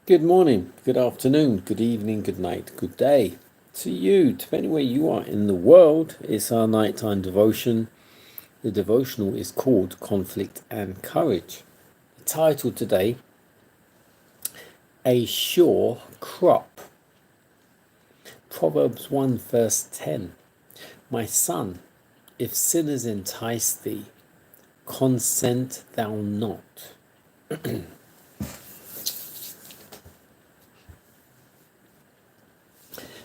Good morning, good afternoon, good evening, good night, good day to you, depending where you are in the world. It's our nighttime devotion. The devotional is called Conflict and Courage. The title today, A Sure Crop. Proverbs 1 verse 10. My son, if sinners entice thee, consent thou not.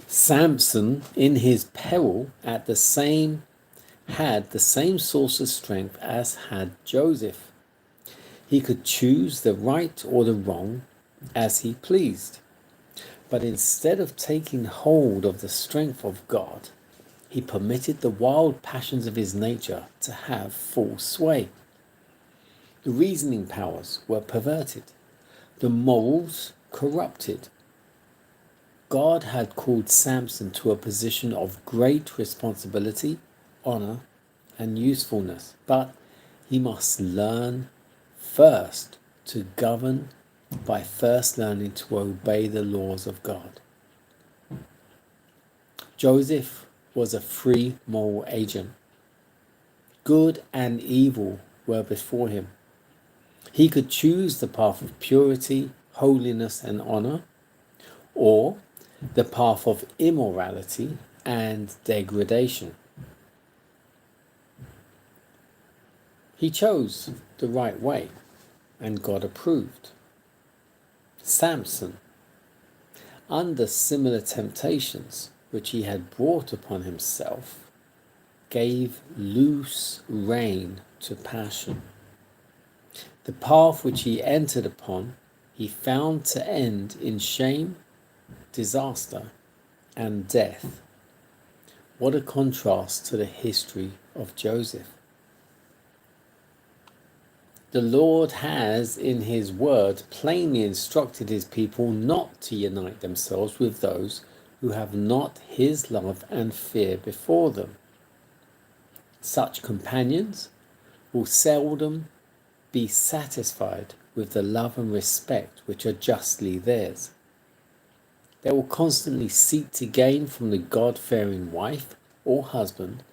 Samson, in his peril, had the same source of strength as had Joseph. He could choose the right or the wrong as he pleased. But instead of taking hold of the strength of God, he permitted the wild passions of his nature to have full sway. The reasoning powers were perverted, the morals corrupted. God had called Samson to a position of great responsibility, honor, and usefulness, but he must learn first to govern by first learning to obey the laws of God. Joseph was a free moral agent. Good and evil were before him. He could choose the path of purity, holiness, and honor, or the path of immorality and degradation. He chose the right way, and God approved. Samson, under similar temptations which he had brought upon himself, gave loose rein to passion. The path which he entered upon, he found to end in shame, disaster, and death. What a contrast to the history of Joseph. The Lord has, in his word, plainly instructed his people not to unite themselves with those who have not his love and fear before them. Such companions will seldom be satisfied with the love and respect which are justly theirs. They will constantly seek to gain from the God-fearing wife or husband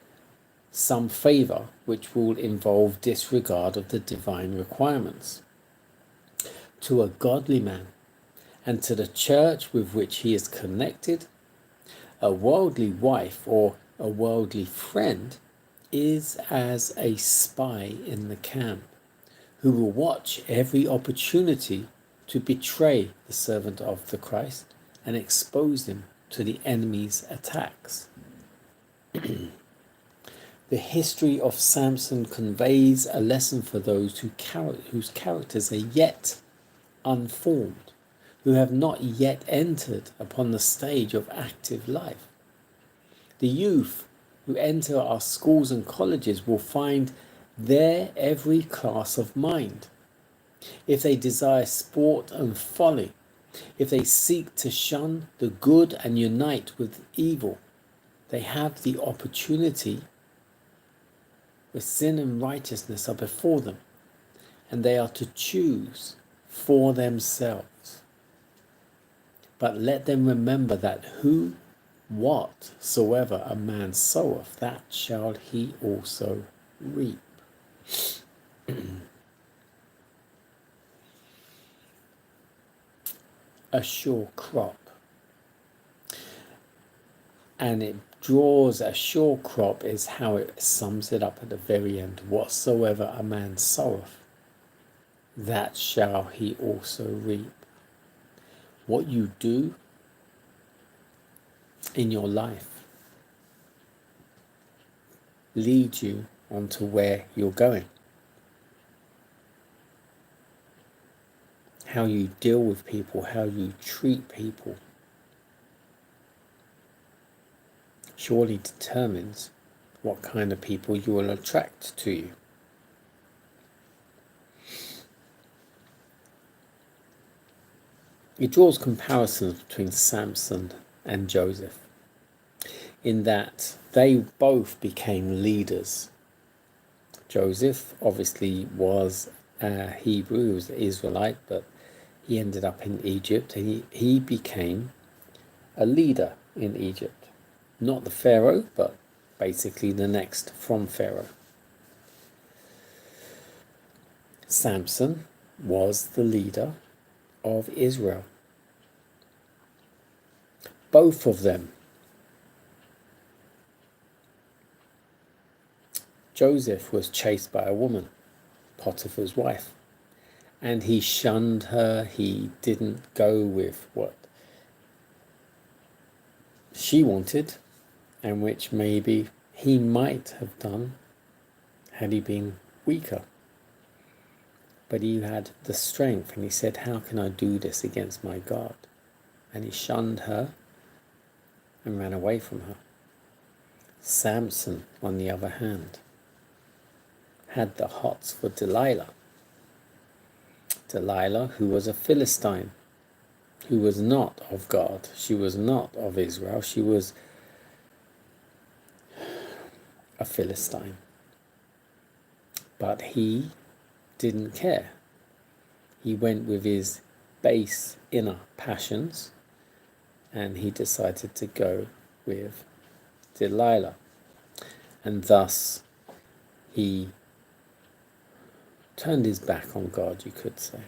some favor which will involve disregard of the divine requirements. To a godly man and to the church with which he is connected, a worldly wife or a worldly friend is as a spy in the camp, who will watch every opportunity to betray the servant of the Christ and expose him to the enemy's attacks. The history of Samson conveys a lesson for those whose characters are yet unformed, who have not yet entered upon the stage of active life. The youth who enter our schools and colleges will find there every class of mind. If they desire sport and folly, if they seek to shun the good and unite with evil, they have the opportunity where sin and righteousness are before them, and they are to choose for themselves. But let them remember that whatsoever a man soweth, that shall he also reap. A sure crop. And it draws a sure crop is how it sums it up at the very end. Whatsoever a man soweth, that shall he also reap. What you do in your life leads you onto where you're going. How you deal with people, how you treat people, surely determines what kind of people you will attract to you. It draws comparisons between Samson and Joseph, in that they both became leaders. Joseph obviously was Hebrew, he was an Israelite, but He ended up in Egypt, and he became a leader in Egypt. Not the Pharaoh, but basically the next from Pharaoh. Samson was the leader of Israel. Both of them. Joseph was chased by a woman, Potiphar's wife, and he shunned her. He didn't go with what she wanted, and which maybe he might have done had he been weaker. But he had the strength, and he said, how can I do this against my God? And he shunned her and ran away from her. Samson, on the other hand, had the hots for Delilah. Delilah, who was a Philistine, who was not of God. She was not of Israel. She was a Philistine. But he didn't care. He went with his base inner passions, and he decided to go with Delilah. And thus he turned his back on God, you could say.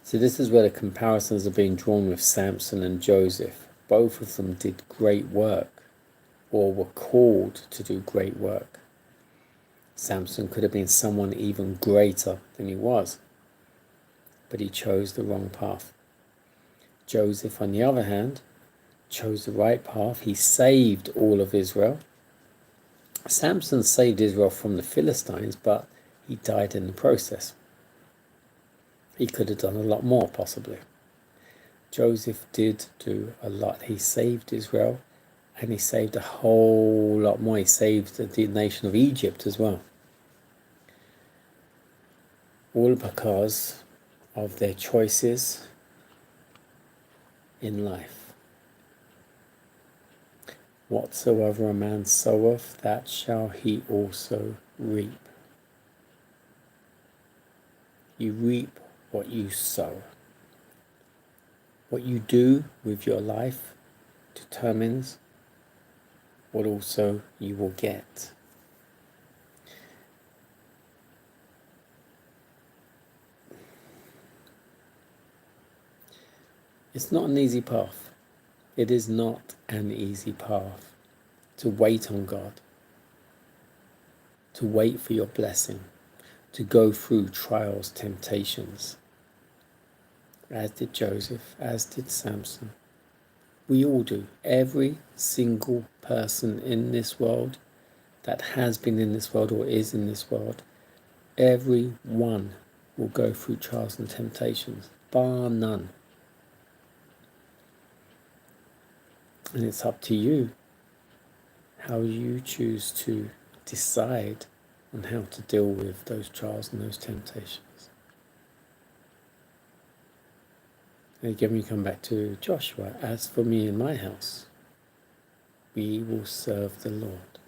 So this is where the comparisons are being drawn with Samson and Joseph. Both of them did great work, or were called to do great work. Samson could have been someone even greater than he was, but he chose the wrong path. Joseph, on the other hand, chose the right path. He saved all of Israel. Samson saved Israel from the Philistines, but he died in the process. He could have done a lot more, possibly. Joseph did do a lot. He saved Israel, and he saved a whole lot more. He saved the nation of Egypt as well. All because of their choices in life. Whatsoever a man soweth, that shall he also reap. You reap what you sow. What you do with your life determines what also you will get. It's not an easy path. It is not an easy path to wait on God, to wait for your blessing, to go through trials, temptations, as did Joseph, as did Samson. We all do. Every single person in this world that has been in this world or is in this world, every one will go through trials and temptations, bar none. And it's up to you how you choose to decide on how to deal with those trials and those temptations. And again, we come back to Joshua. As for me and my house, we will serve the Lord.